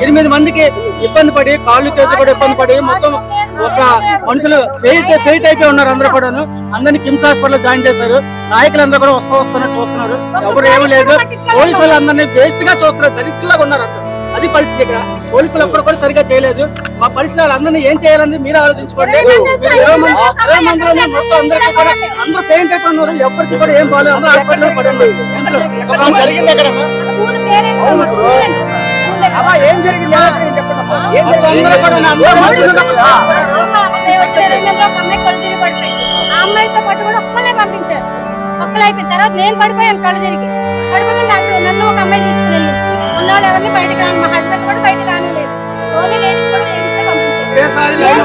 8 మందికి ఇబ్బంది పడి కాళ్ళు చేతులు కూడా ఇబ్బంది పడి మొత్తం ఒక మనుషులు ఫెయిట్ అయిపోయి ఉన్నారు. అందరూ కూడాను అందరినీ కిమ్స్ హాస్పిటల్ జాయిన్ చేశారు. నాయకులందరూ కూడా వస్తున్నారు చూస్తున్నారు. ఎవరు ఏమీ లేదు. పోలీసులు అందరినీ వేస్ట్ గా చూస్తున్నారు. దరిద్రంగా ఉన్నారు అందరూ. అది పరిస్థితి. ఇక్కడ పోలీసులు ఒక్కరు కూడా సరిగా చేయలేదు. మా పరిస్థితి వాళ్ళందరినీ ఏం చేయాలని మీరు ఆలోచించుకోండి. 20 మందిలో మొత్తం అందరికీ కూడా అందరూ పెయింట్ అయిపోయి ఉన్నారు. ఎవరికి కూడా ఏం బాగాలేదు. అందరూ హాస్పిటల్లో పడి ఉన్నారు. జరిగింది అక్కడ ఏం జరిగింది అమ్మాయితో పాటు కూడా ఒక్కలే పంపించారు. ఒక్కలు అయిపోయిన తర్వాత నేను పడిపోయాను. కళ్ళు తిరిగి పడిపోతే నన్ను ఒక అమ్మాయి తీసుకుని వెళ్ళి ఉన్నవాళ్ళు ఎవరిని బయటకు రాను. మా హస్బెండ్ కూడా బయటకు రానిలేదు. ఓన్లీ లేడీస్ కూడా లేడీసే పంపించారు.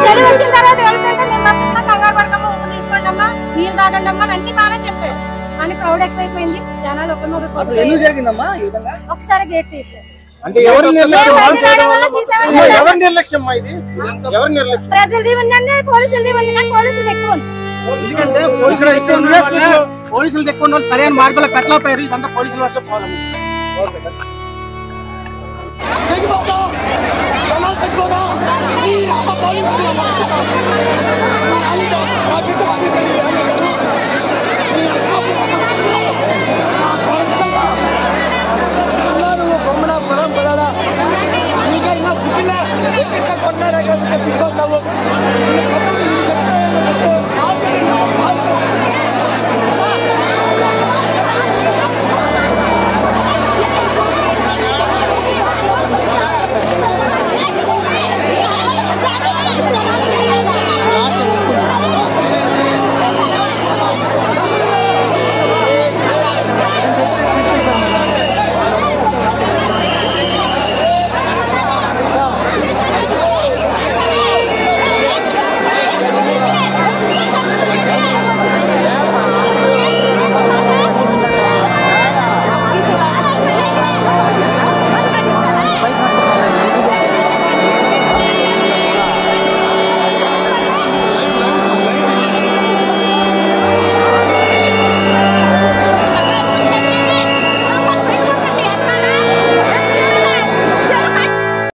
తెలివి వచ్చిన తర్వాత వెళ్తుంటే మేము పంపిస్తున్నా కంగారు పడకమ్మా ఉప్పు తీసుకోండి అమ్మా నీళ్ళు తాగండి అమ్మా అన్ని బాగా చెప్పారు. కానీ క్రౌడ్ ఎక్కువైపోయింది. జనాలు ఒకసారి గేట్ తీసారు. ప్రజలది ఉందండి పోలీసులది ఉంది కానీ పోలీసులు ఎక్కువ ఉంది. ఎందుకంటే పోలీసులు ఎక్కువ ఉన్న సరైన మార్గంలో పెట్టలేకపోయారు. ఇదంతా పోలీసుల వల్ల పోవాలి.